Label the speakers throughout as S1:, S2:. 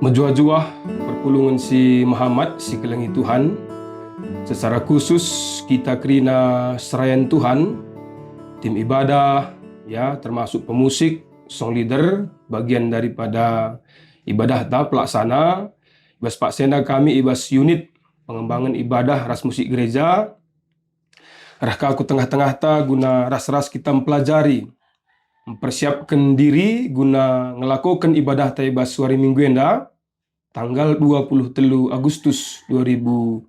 S1: Menjuah-juah perpulungan si Muhammad si kelengi Tuhan. Secara khusus kita kerina serayan Tuhan, tim ibadah ya, termasuk pemusik, song leader, bagian daripada ibadah ta pelaksana. Ibas Pak Senda kami ibas unit pengembangan ibadah ras musik gereja. Rah aku tengah-tengah ta guna ras-ras kita mempelajari, mempersiapkan diri guna ngelakukan ibadah ta ibas hari Minggu enda tanggal 23 Agustus 2026.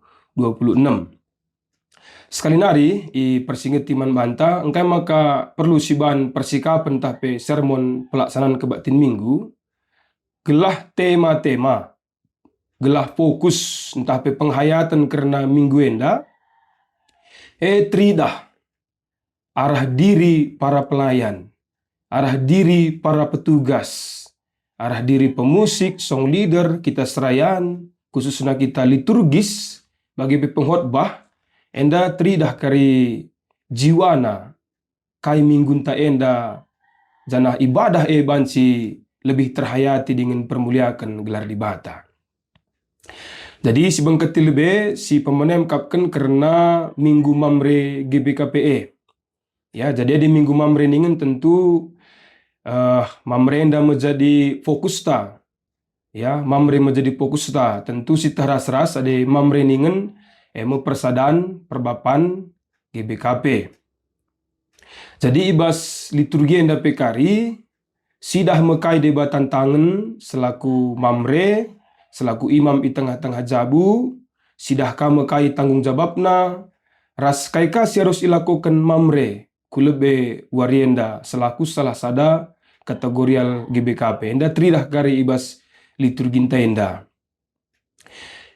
S1: Sekali nari i persinget timan banta engkai maka perlu siban persikapan tape sermon pelaksanaan kebatin minggu gelah tema-tema, gelah fokus tape penghayatan karena minggu enda tridah arah diri para pelayan, arah diri para petugas, arah diri pemusik, song leader, kita serayan, khususnya kita liturgis, bagi penghotbah, enda tridah kari jiwana, kai minggunta enda, janah ibadah banci lebih terhayati dengan permuliakan gelar di bata. Jadi si bengketi lebe, si pemenem kapken karena minggu mamre GBKPE. Ya, jadi di minggu mamre ningen tentu mamre enda menjadi fokus ta, ya mamre menjadi fokus ta. Tentu si teras-ras ada mamre ningen persadaan perbapan GBKP. Jadi ibas liturgi enda pekari sidah mekai debatan tangan selaku mamre, selaku imam di tengah-tengah jabu, sidah ka mekai tanggung jawabna, ras kaika si harus ilakukan mamre kulebe warienda selaku salah sada kategorial GBKP. Enda tridah kari ibas liturginta enda.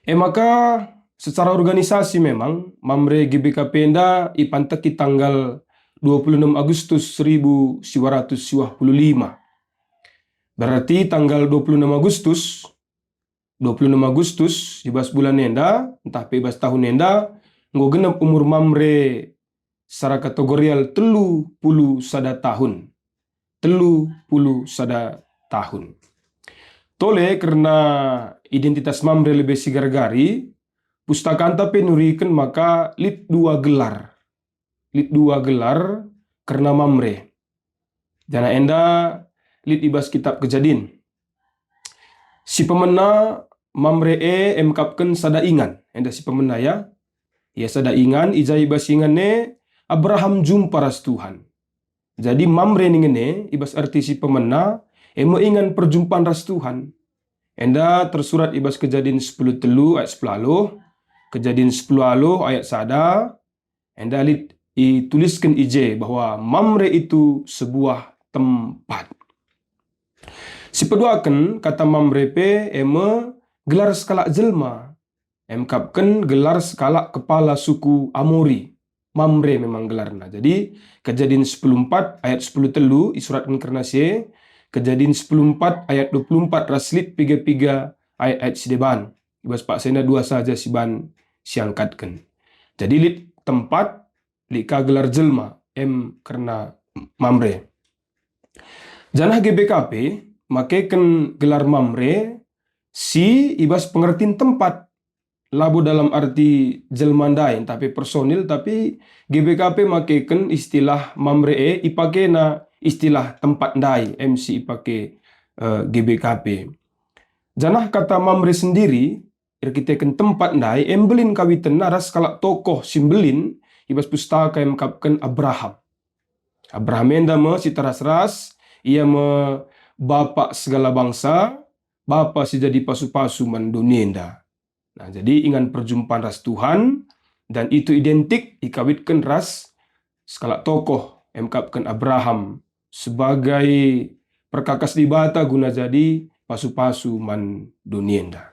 S1: Maka secara organisasi memang mamre GBKP enda ipanteki tanggal 26 Agustus 1925. Berarti tanggal 26 Agustus ibas bulan enda, entah ibas tahun enda, nggo genep umur mamre secara kategorial 30 sada tahun. 30 sada tahun. Tole karena identitas mamre lebih sigar-gari, pustaka anta penurikan maka lit 2 gelar. Lit 2 gelar karena mamre. Jana enda lit ibas kitab Kejadian. Si pemena mamre emkapken sada ingan. Enda si pemena ya. Ya sada ingan, ijai ibas ingane Abraham jumpa ras Tuhan. Jadi mamre ningene ibas arti si pemena ingan perjumpaan ras Tuhan. Enda tersurat ibas Kejadian 10 telu ayat 10, Kejadian 10 alo ayat sada. Enda dituliskan ije bahwa mamre itu sebuah tempat. Si peduakan kata mamre pe gelar skala jelma. Emkapken gelar skala kepala suku Amori. Mamre memang gelarna. Jadi Kejadian 10:4 ayat 10 telu isuratkan karena se. Kejadian 10:4 ayat 24 raslit piga-piga ayat sideban. Ibas Pak Sena 2 saja siban siangkatkan. Jadi lit tempat lika gelar jelma karena mamre. Janah GBKP makaikan gelar mamre si ibas pengertian tempat. Labu dalam arti jelmandain tapi personil, tapi GBKP makaikan istilah mamre ipakena istilah tempat dai MC ipake GBKP. Janah kata mamre sendiri irkiteken tempat dai embelin kawitan naras kalak tokoh simbelin ibas pustaka emkapken Abraham. Abraham enda si teras-ras ia bapak segala bangsa, bapak si jadi pasu-pasu man dunia enda. Nah, jadi ingan perjumpaan ras Tuhan dan itu identik ikawitkan ras skala tokoh emkapkan Abraham sebagai perkakas di bata guna jadi pasu-pasu man dunienda.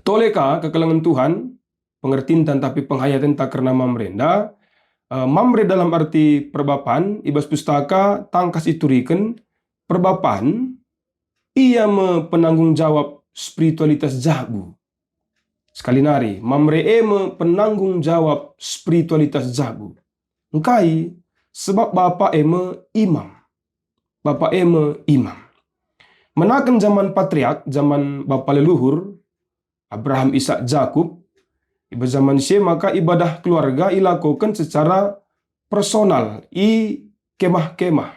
S1: Toleka kekelangan Tuhan pengertian tapi penghayatan tak karena mamrenda. Mamre dalam arti perbapan ibas pustaka tangkas ituriken perbapan ia penanggung jawab spiritualitas jabu. Sekali nari, mamre penanggung jawab spiritualitas jabu. Engkai, sebab bapak imam. Bapak imam. Menaken zaman patriark, zaman bapa leluhur, Abraham, Ishak, Jakub, iba zaman sie maka ibadah keluarga ilakukan secara personal, i kemah-kemah.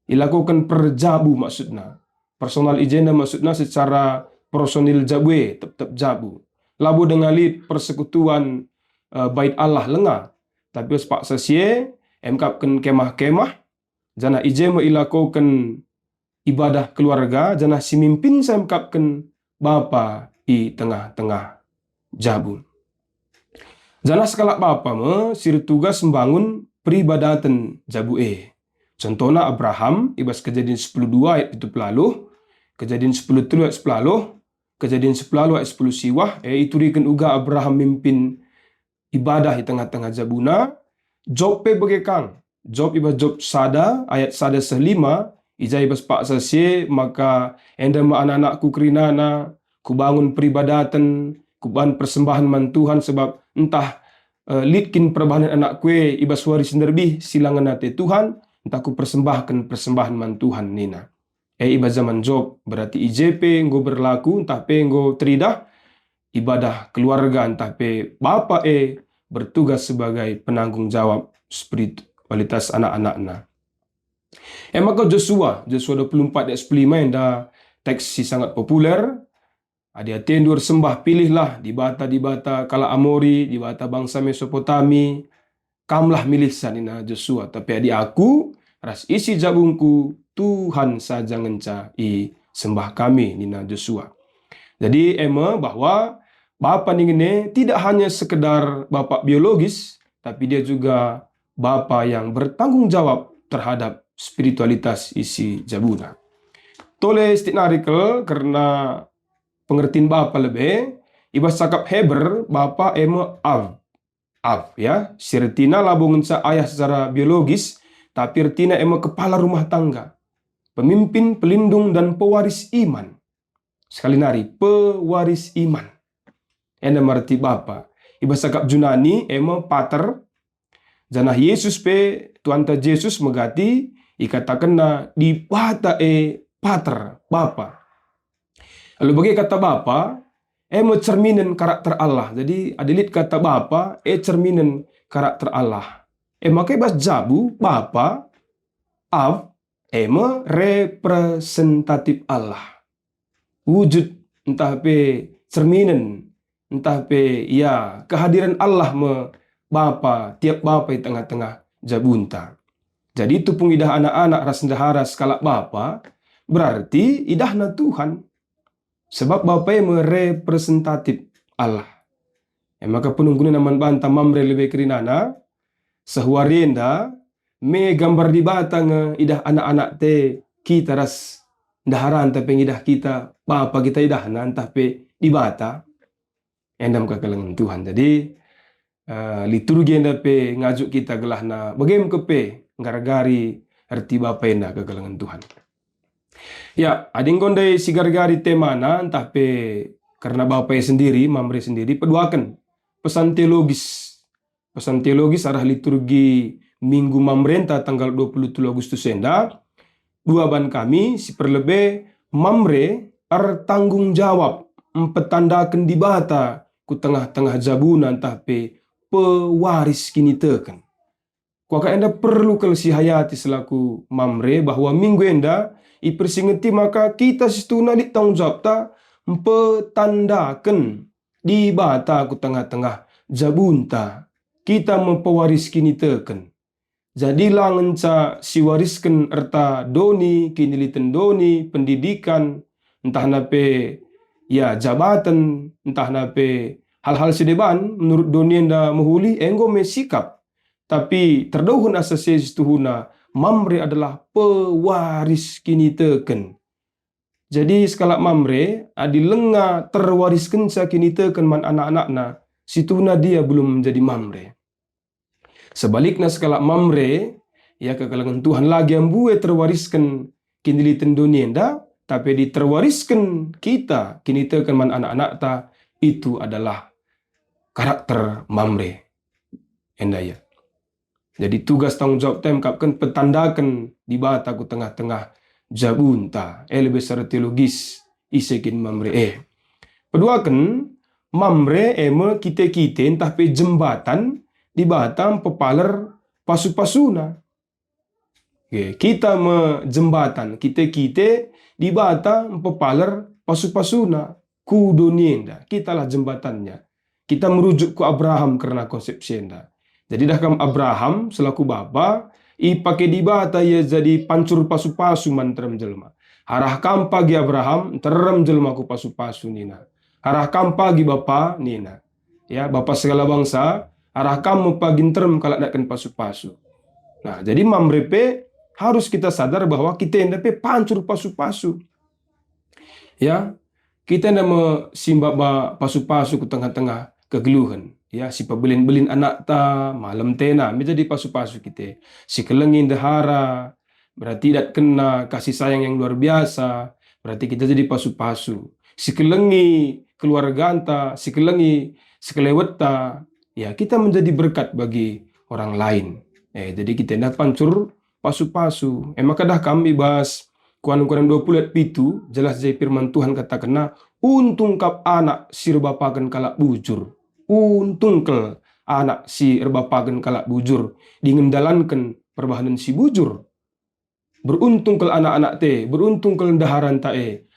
S1: Ilakukan per jabu maksudnya. Personal ijena maksudnya secara personil jabue, tetap jabu. Labu dengan lid persekutuan bait Allah lenga. Tapi sepak sesie, emkapkan kemah-kemah, jana ije ilakukan ibadah keluarga, jana si mimpin saya emkapkan bapa i tengah-tengah jabu. Jana sekalak bapa sir tugas membangun peribadatan jabu Contohnya Abraham, ibas kejadian 10:2 ayat 70, kejadian 10:3 ayat 10, kejadian 10 ayat 10 siwah, itu diken uga Abraham mimpin ibadah di tengah-tengah jabuna. Job pe begekang, Job ibas Job sada, ayat sada selima, ija ibas pak sasye, maka enda ma anak-anakku kerinana, ku bangun peribadatan, ku bangun persembahan man Tuhan, sebab entah litkin perbahanan anak kue ibas waris nerbih silangan ate Tuhan, entah ku persembahkan persembahan man Tuhan nina. Iba zaman Job, berarti IJP nggo berlaku, entah pe nggo teridah, ibadah keluarga, entah pe bapa bertugas sebagai penanggung jawab spiritualitas anak-anaknya. Maka Joshua 24 ayat 15 yang dah teks si sangat populer, ada tendur sembah pilihlah di bata kala Amori, di bata bangsa Mesopotami, kamlah milih sanina Joshua, tapi adi aku ras isi jabungku Tuhan saja ngenca i sembah kami nina Joshua. Jadi bahwa bapa ningene tidak hanya sekedar bapak biologis, tapi dia juga bapa yang bertanggung jawab terhadap spiritualitas isi jabuna. Tole stinarikel karena pengertian bapa lebih, ibas cakap Heber bapa av ya, sirtina labungan sa ayah secara biologis, tapi artina kepala rumah tangga, pemimpin, pelindung, dan pewaris iman. Sekali nari, pewaris iman. Ena marti bapa. Iba sakap Junani, pater. Janah Yesus pe, Tuanta Yesus megati, ikatakan na di bata pater, bapa. Lalu bagi kata bapa, cerminan karakter Allah. Jadi adilit kata bapa, cerminan karakter Allah. Makanya bas jabu, bapa, av, representatif Allah. Wujud entah pe cerminan, entah pe ya kehadiran Allah bapa, tiap bapa di tengah-tengah jabunta. Jadi itu pun idah anak-anak ras ndahara skala bapa, berarti idahna Tuhan. Sebab bapa yang merepresentatif Allah. Maka penunggu naman banta mamre lebih kerinana, sehuarienda, me gambar di batang idah anak-anak te kita ras ndaharan tapi idah kita bapa kita idah nan tapi di bata endam kekalangan Tuhan. Jadi liturgi enda pe ngajuk kita gelahna bagaimana kepe gargari arti bapa enda kekalangan Tuhan. Ya, ading gondai si gargari temana entah pe karena bapa sendiri, mamre sendiri peduakan pesan teologis. Pesan teologis arah liturgi Minggu Mamrenta tanggal 27 Agustus enda, dua ban kami si perlebe mamre tanggung jawab mempetandakan di bata ku tengah-tengah jabuna entah pe pewaris kini teken. Kuaka enda perlu kelsi hayati selaku mamre bahwa minggu enda ipersingeti maka kita situna di tanggung jawab ta mempetandakan di bata ku tengah-tengah jabunta kita mempewaris kini teken. Jadilah ngenca siwariskan erta doni, kinilitan doni, pendidikan, entah nape ya jabatan, entah nape hal-hal sedeban, menurut doni enda menghuli, enggo mesikap. Tapi terdohun asas tuhuna, mamre adalah pewaris kini teken. Jadi skala mamre, adi lenga terwariskan sa kini teken man anak-anakna, situna dia belum menjadi mamre. Sebaliknya skala mamre, ya kekalangan Tuhan lagi yang buat terwariskan kinilitan dunia enda, tapi diterwariskan kita, kini tekan man anak-anak ta, itu adalah karakter mamre enda ya. Jadi tugas tanggung jawab tem kapkan petandakan di bata ku tengah-tengah jabunta lebih secara teologis isekin mamre peduakan mamre eme kite-kite entah pe jembatan di batam pepaler pasu-pasuna. Kita me jembatan kite-kite di batam pepaler pasu-pasuna ku donienda. Kitalah jembatannya. Kita merujuk ke Abraham karena konsep senda. Jadi dah kam Abraham selaku bapa pakai di bata ia jadi pancur pasu-pasu mantrem jelma. Harah kam pagi Abraham terem jelma ku pasu-pasu nina. Harah kam pagi bapa nina. Ya, bapa segala bangsa, harah kam pagi terem kalau nakkan pasu-pasu. Nah, jadi mamrepe harus kita sadar bahwa kita hendak pancur pasu-pasu. Ya, kita hendak simbah pasu-pasu ke tengah-tengah kegeluhan. Ya, si pebelin-belin anak ta, malam tena, menjadi pasu-pasu kita. Si kelengin dahara, berarti tidak kena kasih sayang yang luar biasa, berarti kita jadi pasu-pasu. Si kelengi keluarga anta, si kelengi sekeleweta, ya kita menjadi berkat bagi orang lain. Jadi kita hendak pancur pasu-pasu. Maka dah kami bahas Kuan-kuan 20 ayat pitu, jelas dari firman Tuhan katakanna, untung kap anak si rebapaken kalak bujur. Untung kel anak si rebapaken kalak bujur. Dingendalankan perbahanan si bujur. Beruntung kel anak-anak te, beruntung kel daharan tae,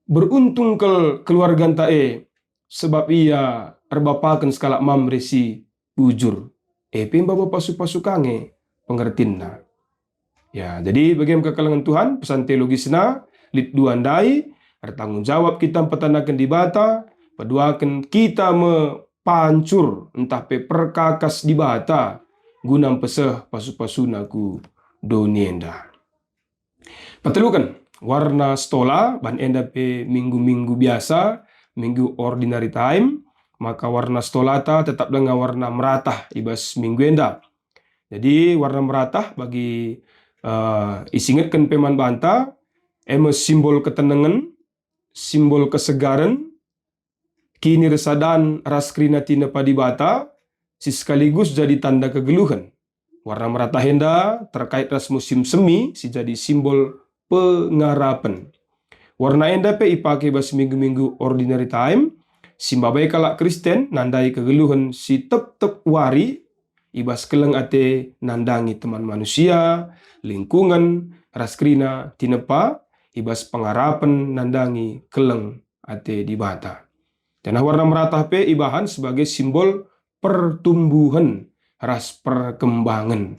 S1: beruntung kel keluarga tae, sebab ia rebapaken sekalak mamre si bujur. Pimba pasu-pasu kange, pengertinna. Ya, jadi bagi kekalangan Tuhan, pesan teologisna, lit duandai, ada tanggung jawab kita petanakan di bata, peduakan kita mepancur, entah pe perkakas di bata, gunam peseh pasu-pasunaku donienda. Petelukan, warna stola, ban enda pe minggu-minggu biasa, minggu ordinary time, maka warna stolata tetap dengan warna meratah, ibas minggu enda. Jadi warna meratah bagi isingatkan peman banta, simbol ketenangan, simbol kesegaran, kini resadan raskrina tina padibata, si sekaligus jadi tanda kegeluhan. Warna meratah henda terkait ras musim semi, si jadi simbol pengarapan. Warna enda pe ipake bas minggu-minggu ordinary time, simbabai kalak Kristen, nandai kegeluhan si tep-tep wari, ibas keleng ate nandangi teman manusia, lingkungan, raskrina, tinepa, ibas pengarapan nandangi keleng ate di bata. Dan warna meratah pe ibahan sebagai simbol pertumbuhan, ras perkembangan.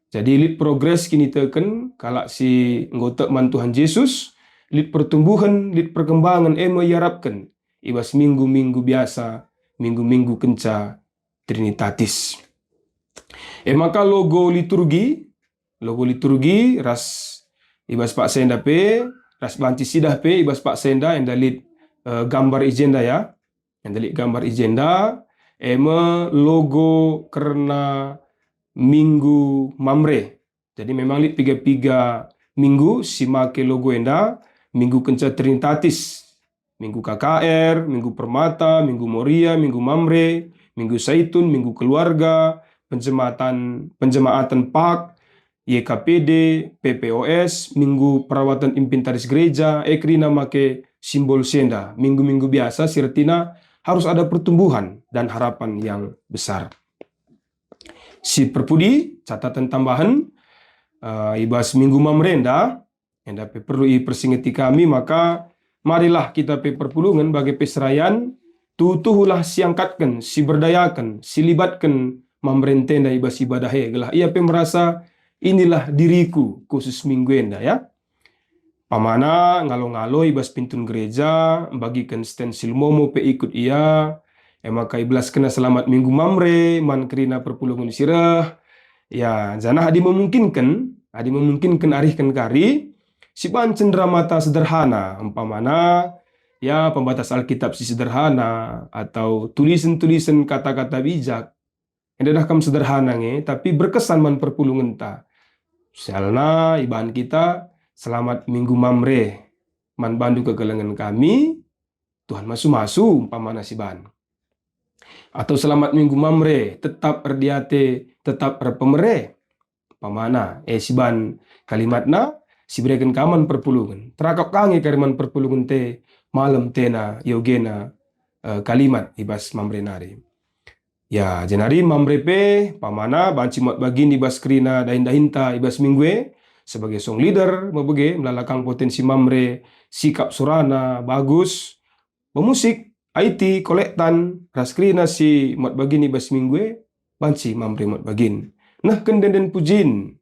S1: Jadi lit progres kini teken kalak si nggotek man Tuhan Yesus, lit pertumbuhan, lit perkembangan yarapkan ibas minggu-minggu biasa, minggu-minggu kenca Trinitatis. Maka logo liturgi ras ibas Pak Senda pe, ras banci sidah pe ibas Pak Senda yang dalit gambar agenda ya. Yang dalit gambar agenda logo karena minggu mamre. Jadi memang lit piga-piga minggu si make logo enda, minggu kenca Trinitatis, minggu KKR, minggu Permata, minggu Moria, minggu Mamre, minggu Saitun, minggu keluarga, penjemaatan PAK, YKPD, PPOS, minggu perawatan inventaris gereja, ekrina make simbol senda. Minggu-minggu biasa sirtina harus ada pertumbuhan dan harapan yang besar. Si perpudi, catatan tambahan, ibas minggu mamrenda, yang dapat perlu persingeti kami, maka marilah kita perpulungan bagi peserayan, tutuhulah siangkatkan, si berdayakan, si libatkan, memerintenda ibas ibadah gelah ia merasa inilah diriku khusus minggu enda ya. Pamana ngalo-ngalo ibas pintun gereja bagikan stensil momo pe ikut ia. Maka iblas kena selamat minggu mamre man kerina perpulungan sirah. Ya janah adi memungkinkan arihkan kari si ban cendera mata sederhana umpamana ya pembatas Alkitab si sederhana atau tulisan-tulisan kata-kata bijak. Dah kam sederhana tapi berkesan man perpulungan ta. Misalnya ibahan kita selamat minggu mamre man bandu kegelengan kami Tuhan masu-masu umpamana si ban. Atau selamat minggu mamre tetap erdiate tetap erpemere umpamana si ban kalimatna si bereken kaman perpulungan. Terakap kange kariman perpulungan te malam tena yogena kalimat ibas mamre nari. Ya jenari mamre pe pamana banci mat bagin ibas krina dahin-dahinta ibas minggue sebagai song leader mabege melalakang potensi mamre sikap surana bagus pemusik IT kolektan raskrina si mat bagin ibas minggue banci mamre mat bagin. Nah kendenden pujin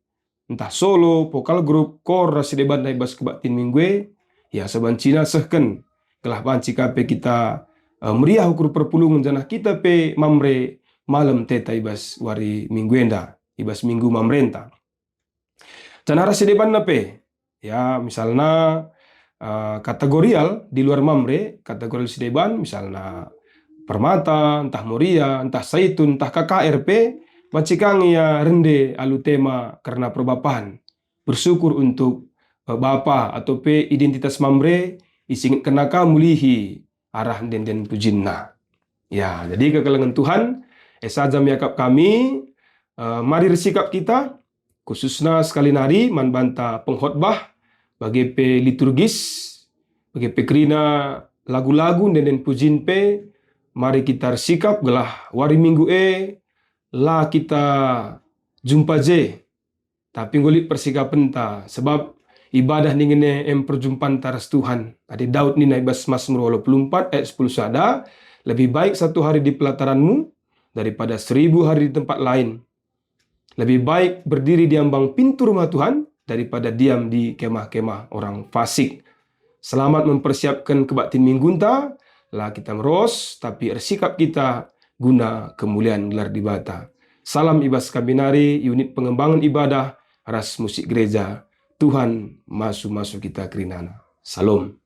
S1: entah solo, vokal grup, kor, rasi debat na ibas kebatin minggue, ya sebancina sehken, kelah banci kape kita meriah ukur perpulungan janah kita pe mamre malam teta ibas wari mingguenda, ibas minggu mamrenta. Janah rasi debat na pe, ya misalnya kategorial di luar mamre, kategorial si deban, misalnya Permata, entah Moria, entah Saitun, entah KKRP, macikang ya rende alu tema karena perbapahan. Bersyukur untuk bapa atau pe identitas mamre isingit kenaka mulihi arah den pujinna. Ya, jadi kekalangan Tuhan, esajam yakap kami, mari resikap kita, khususnya sekali nari manbanta penghotbah, bagi pe liturgis, bagi pe krina lagu-lagu den pujin pe, mari kita resikap gelah wari minggu lah kita jumpa je. Tapi ngolik persikapan ta sebab ibadah ni ngene perjumpaan taras Tuhan. Adi Daud ni naibas Mazmur 84 ayat 10 sada, lebih baik satu hari di pelataranmu daripada 1000 hari di tempat lain. Lebih baik berdiri di ambang pintu rumah Tuhan daripada diam di kemah-kemah orang fasik. Selamat mempersiapkan kebaktin minggunta, lah kita meros, tapi ersikap kita guna kemuliaan gelar dibata. Salam ibas kabinari, unit pengembangan ibadah, ras musik gereja. Tuhan masuk kita kerinana. Salam.